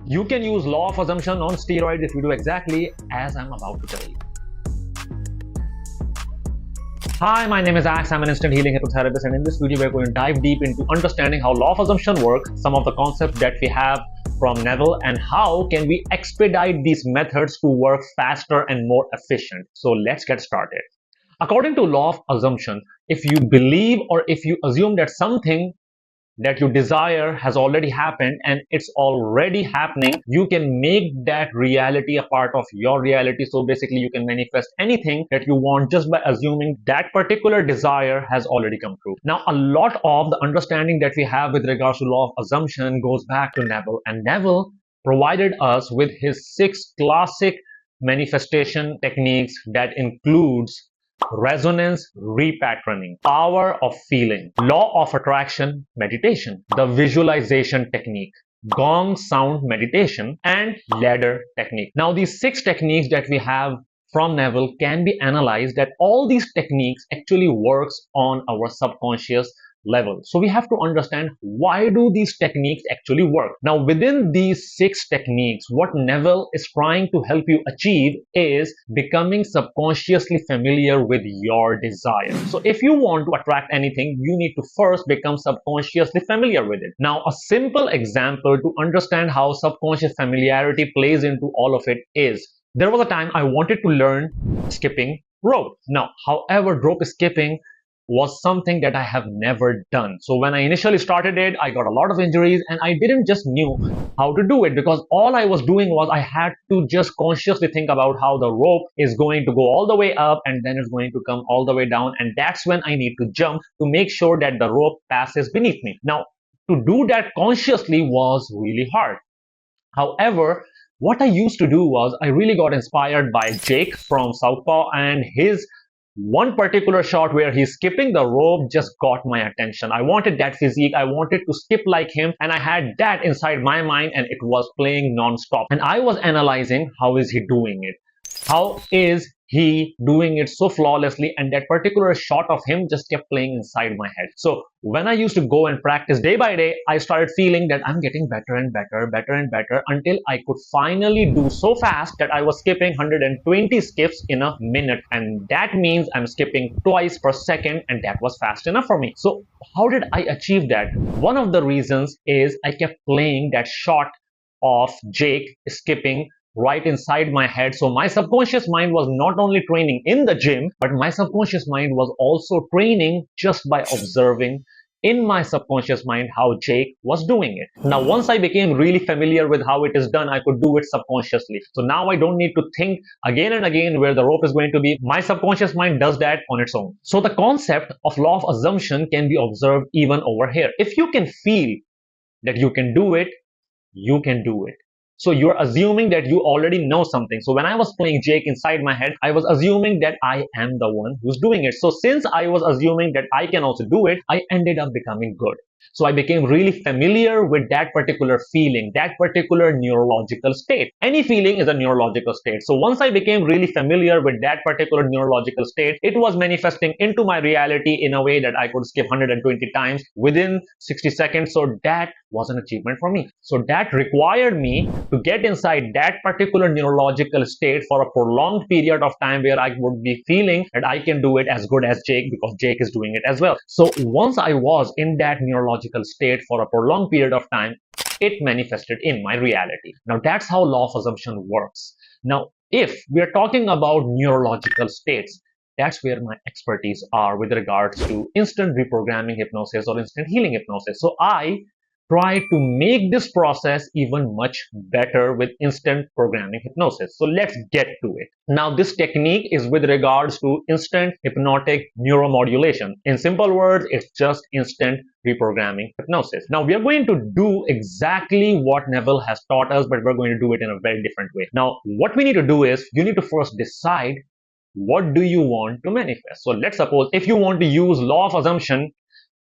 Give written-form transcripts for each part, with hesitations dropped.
You can use law of assumption on steroids if you do exactly as I'm about to tell you. Hi, my name is Ax. I'm an instant healing hypnotherapist, and in this video we're going to dive deep into understanding how law of assumption works, some of the concepts that we have from Neville, and how can we expedite these methods to work faster and more efficient. So let's get started. According to law of assumption, if you believe or if you assume that something that you desire has already happened and it's already happening, you can make that reality a part of your reality. So basically you can manifest anything that you want just by assuming that particular desire has already come true. Now, a lot of the understanding that we have with regards to law of assumption goes back to Neville, and Neville provided us with his 6 classic manifestation techniques that includes resonance repatterning, power of feeling, law of attraction meditation, the visualization technique, gong sound meditation, and ladder technique. Now, these 6 techniques that we have from Neville can be analyzed that all these techniques actually works on our subconscious level. So we have to understand, why do these techniques actually work? Now, within these 6 techniques, what Neville is trying to help you achieve is becoming subconsciously familiar with your desire. So if you want to attract anything, you need to first become subconsciously familiar with it. Now, a simple example to understand how subconscious familiarity plays into all of it is, there was a time I wanted to learn skipping rope. Now, however, rope skipping was something that I have never done. So when I initially started it, I got a lot of injuries, and I didn't just knew how to do it, because all I was doing was I had to just consciously think about how the rope is going to go all the way up and then it's going to come all the way down, and that's when I need to jump to make sure that the rope passes beneath me. Now, to do that consciously was really hard. However, what I used to do was I really got inspired by Jake from Southpaw, and his one particular shot where he's skipping the rope just got my attention. I wanted that physique, I wanted to skip like him, and I had that inside my mind, and it was playing non-stop. And I was analyzing, how is he doing it? How is he doing it so flawlessly? And that particular shot of him just kept playing inside my head. So when I used to go and practice day by day, I started feeling that I'm getting better and better, better and better, until I could finally do so fast that I was skipping 120 skips in a minute. And that means I'm skipping twice per second, and that was fast enough for me. So how did I achieve that? One of the reasons is I kept playing that shot of Jake skipping right inside my head. So my subconscious mind was not only training in the gym, but my subconscious mind was also training just by observing in my subconscious mind how Jake was doing it. Now, once I became really familiar with how it is done, I could do it subconsciously. So now I don't need to think again and again where the rope is going to be. My subconscious mind does that on its own. So the concept of law of assumption can be observed even over here. If you can feel that you can do it, you can do it. So you're assuming that you already know something. So when I was playing Jake inside my head, I was assuming that I am the one who's doing it. So since I was assuming that I can also do it, I ended up becoming good. So I became really familiar with that particular feeling, that particular neurological state. Any feeling is a neurological state. So once I became really familiar with that particular neurological state, it was manifesting into my reality in a way that I could skip 120 times within 60 seconds. So that was an achievement for me. So that required me to get inside that particular neurological state for a prolonged period of time, where I would be feeling that I can do it as good as Jake, because Jake is doing it as well. So once I was in that neurological state for a prolonged period of time, it manifested in my reality. Now, that's how law of assumption works. Now, if we are talking about neurological states, that's where my expertise are with regards to instant reprogramming hypnosis or instant healing hypnosis. So I try to make this process even much better with instant programming hypnosis. So let's get to it. Now, this technique is with regards to instant hypnotic neuromodulation. In simple words, it's just instant reprogramming hypnosis. Now, we are going to do exactly what Neville has taught us, but we're going to do it in a very different way. Now, what we need to do is, you need to first decide, what do you want to manifest? So let's suppose if you want to use law of assumption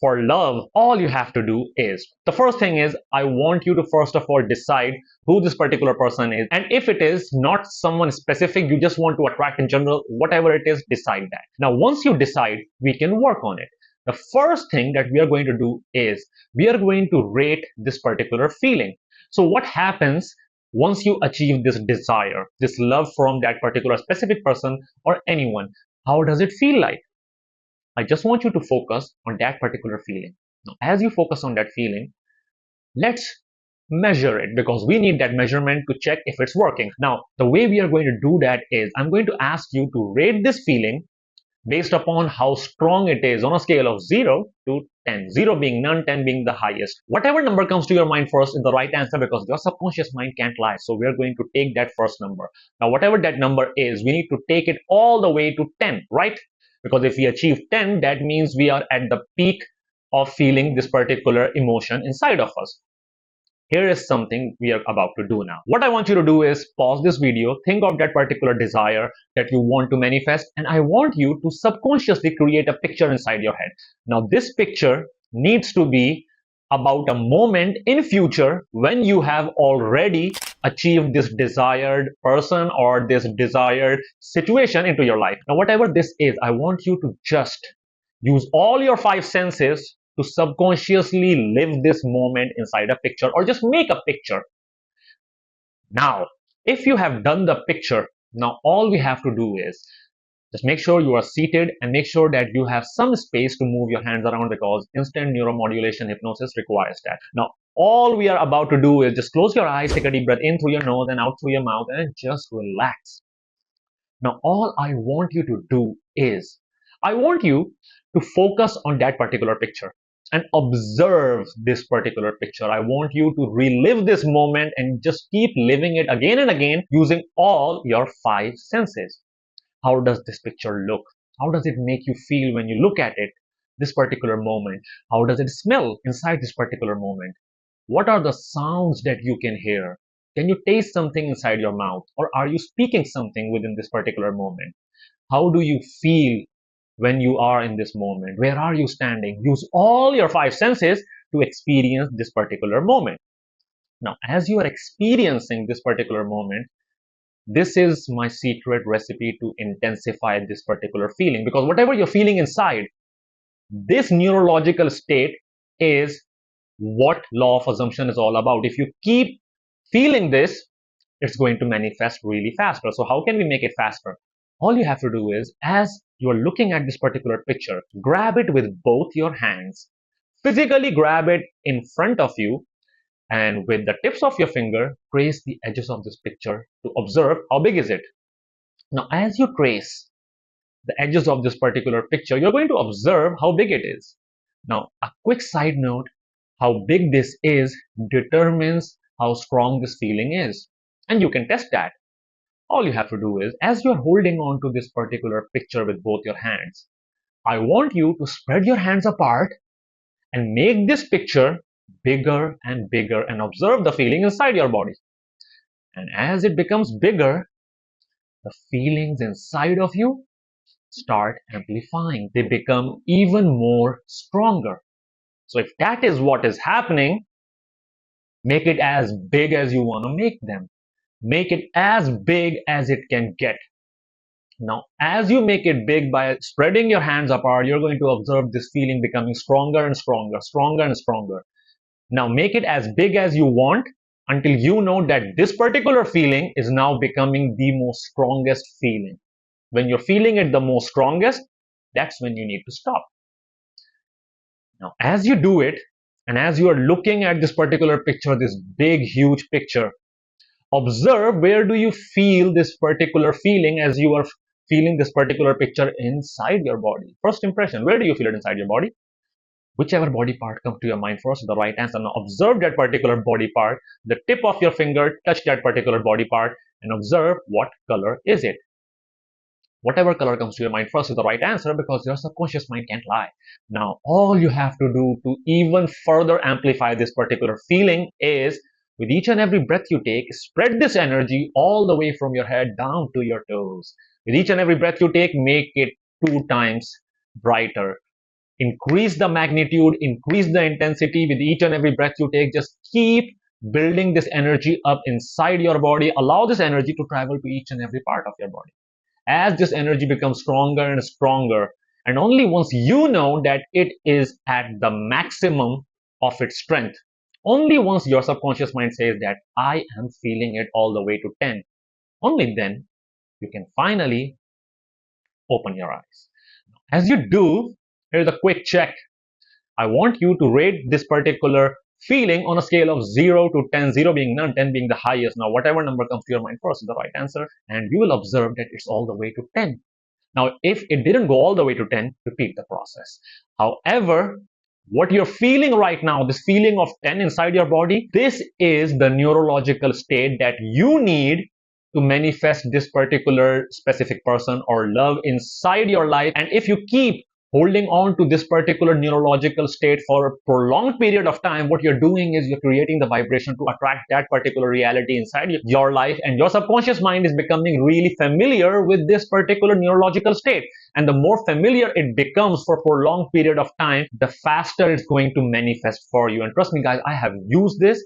for love, all you have to do is, the first thing is, I want you to first of all decide who this particular person is. And if it is not someone specific, you just want to attract in general, whatever it is, decide that. Now, once you decide, we can work on it. The first thing that we are going to do is, we are going to rate this particular feeling. So what happens once you achieve this desire, this love from that particular specific person or anyone, how does it feel like? I just want you to focus on that particular feeling. Now, as you focus on that feeling, let's measure it, because we need that measurement to check if it's working. Now, the way we are going to do that is I'm going to ask you to rate this feeling based upon how strong it is on a scale of 0 to 10. 0 being none, 10 being the highest. Whatever number comes to your mind first is the right answer, because your subconscious mind can't lie. So we are going to take that first number. Now, whatever that number is, we need to take it all the way to 10, right? Because if we achieve 10, that means we are at the peak of feeling this particular emotion inside of us. Here is something we are about to do now. What I want you to do is pause this video, think of that particular desire that you want to manifest, and I want you to subconsciously create a picture inside your head. Now, this picture needs to be about a moment in future when you have already achieved this desired person or this desired situation into your life. Now, whatever this is, I want you to just use all your five senses to subconsciously live this moment inside a picture, or just make a picture. Now, if you have done the picture, now all we have to do is just make sure you are seated and make sure that you have some space to move your hands around, because instant neuromodulation hypnosis requires that. Now, all we are about to do is just close your eyes, take a deep breath in through your nose and out through your mouth, and just relax. Now, all I want you to do is, I want you to focus on that particular picture and observe this particular picture. I want you to relive this moment and just keep living it again and again using all your five senses. How does this picture look? How does it make you feel when you look at it, this particular moment? How does it smell inside this particular moment? What are the sounds that you can hear? Can you taste something inside your mouth? Or are you speaking something within this particular moment? How do you feel when you are in this moment? Where are you standing? Use all your five senses to experience this particular moment. Now, as you are experiencing this particular moment, this is my secret recipe to intensify this particular feeling, because whatever you're feeling inside, this neurological state is what law of assumption is all about. If you keep feeling this, it's going to manifest really faster. So how can we make it faster? All you have to do is, as you're looking at this particular picture, grab it with both your hands, physically grab it in front of you, and with the tips of your finger, trace the edges of this picture to observe how big is it. Now, as you trace the edges of this particular picture, you're going to observe how big it is. Now, a quick side note, how big this is determines how strong this feeling is. And you can test that. All you have to do is, as you're holding on to this particular picture with both your hands, I want you to spread your hands apart and make this picture bigger and bigger, and observe the feeling inside your body. And as it becomes bigger, the feelings inside of you start amplifying. They become even more stronger. So if that is what is happening, make it as big as you want to make them. Make it as big as it can get. Now, as you make it big by spreading your hands apart, you're going to observe this feeling becoming stronger and stronger, stronger and stronger. Now, make it as big as you want until you know that this particular feeling is now becoming the most strongest feeling. When you're feeling it the most strongest, that's when you need to stop. Now, as you do it, and as you are looking at this particular picture, this big, huge picture, observe where do you feel this particular feeling as you are feeling this particular picture inside your body. First impression, where do you feel it inside your body? Whichever body part comes to your mind first is the right answer. Now observe that particular body part. The tip of your finger touch that particular body part and observe what color is it. Whatever color comes to your mind first is the right answer, because your subconscious mind can't lie. Now, all you have to do to even further amplify this particular feeling is, with each and every breath you take, spread this energy all the way from your head down to your toes. With each and every breath you take, make it 2 times brighter. Increase the magnitude, increase the intensity with each and every breath you take. Just keep building this energy up inside your body. Allow this energy to travel to each and every part of your body. As this energy becomes stronger and stronger, and only once you know that it is at the maximum of its strength, Only once your subconscious mind says that I am feeling it all the way to 10, only then you can finally open your eyes. As you do, here's a quick check. I want you to rate this particular feeling on a scale of 0 to 10, 0 being none, 10 being the highest. Now, whatever number comes to your mind first is the right answer, and you will observe that it's all the way to 10. Now, if it didn't go all the way to 10, repeat the process. However, what you're feeling right now, this feeling of 10 inside your body, this is the neurological state that you need to manifest this particular specific person or love inside your life. And if you keep holding on to this particular neurological state for a prolonged period of time, what you're doing is you're creating the vibration to attract that particular reality inside your life, and your subconscious mind is becoming really familiar with this particular neurological state. And the more familiar it becomes for a prolonged period of time, the faster it's going to manifest for you. And trust me guys, I have used this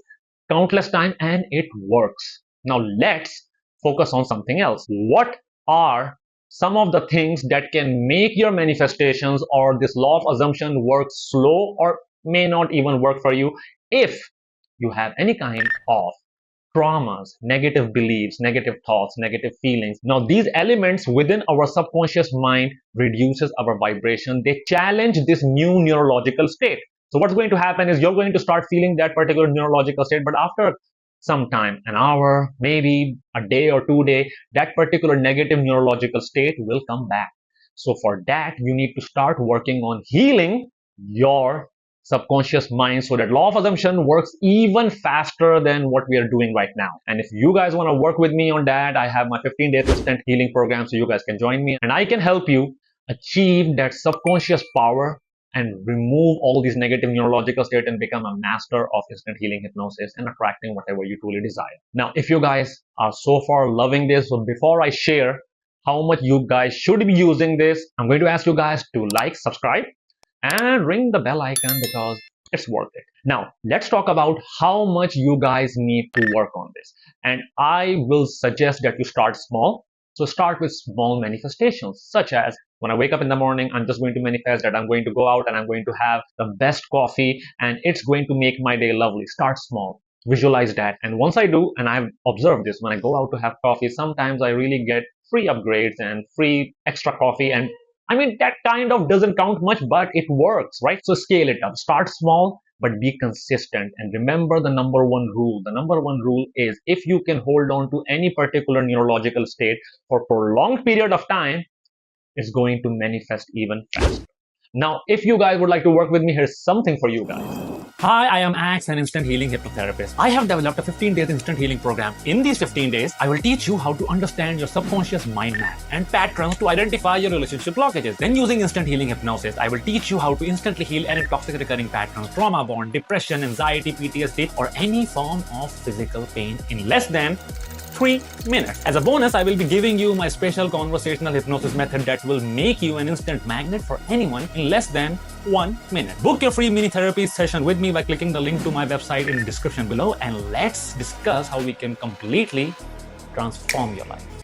countless times and it works. Now let's focus on something else. What are some of the things that can make your manifestations or this law of assumption work slow or may not even work for you if you have any kind of traumas, negative beliefs, negative thoughts, negative feelings? Now, these elements within our subconscious mind reduces our vibration. They challenge this new neurological state. So what's going to happen is you're going to start feeling that particular neurological state, but after sometime, an hour, maybe a day or 2 days, that particular negative neurological state will come back. So for that, you need to start working on healing your subconscious mind so that law of assumption works even faster than what we are doing right now. And if you guys want to work with me on that, I have my 15 days instant healing program, so you guys can join me and I can help you achieve that subconscious power and remove all these negative neurological states and become a master of instant healing hypnosis and attracting whatever you truly desire. Now, if you guys are so far loving this, so before I share how much you guys should be using this, I'm going to ask you guys to like, subscribe, and ring the bell icon because it's worth it. Now, let's talk about how much you guys need to work on this. And I will suggest that you start small. So start with small manifestations, such as when I wake up in the morning, I'm just going to manifest that I'm going to go out and I'm going to have the best coffee and it's going to make my day lovely. Start small. Visualize that. And once I do, and I've observed this, when I go out to have coffee, sometimes I really get free upgrades and free extra coffee. And I mean, that kind of doesn't count much, but it works, right? So scale it up. Start small, but be consistent. And remember the number one rule. The number one rule is if you can hold on to any particular neurological state for a prolonged period of time, it's going to manifest even faster. Now, if you guys would like to work with me, here's something for you guys. Hi, I am Ax, an instant healing hypnotherapist. I have developed a 15 days instant healing program. In these 15 days, I will teach you how to understand your subconscious mind map and patterns to identify your relationship blockages. Then using instant healing hypnosis, I will teach you how to instantly heal any toxic recurring patterns, trauma bond, depression, anxiety, PTSD, or any form of physical pain in less than 3 minutes. As a bonus, I will be giving you my special conversational hypnosis method that will make you an instant magnet for anyone in less than 1 minute. Book your free mini therapy session with me by clicking the link to my website in the description below, and let's discuss how we can completely transform your life.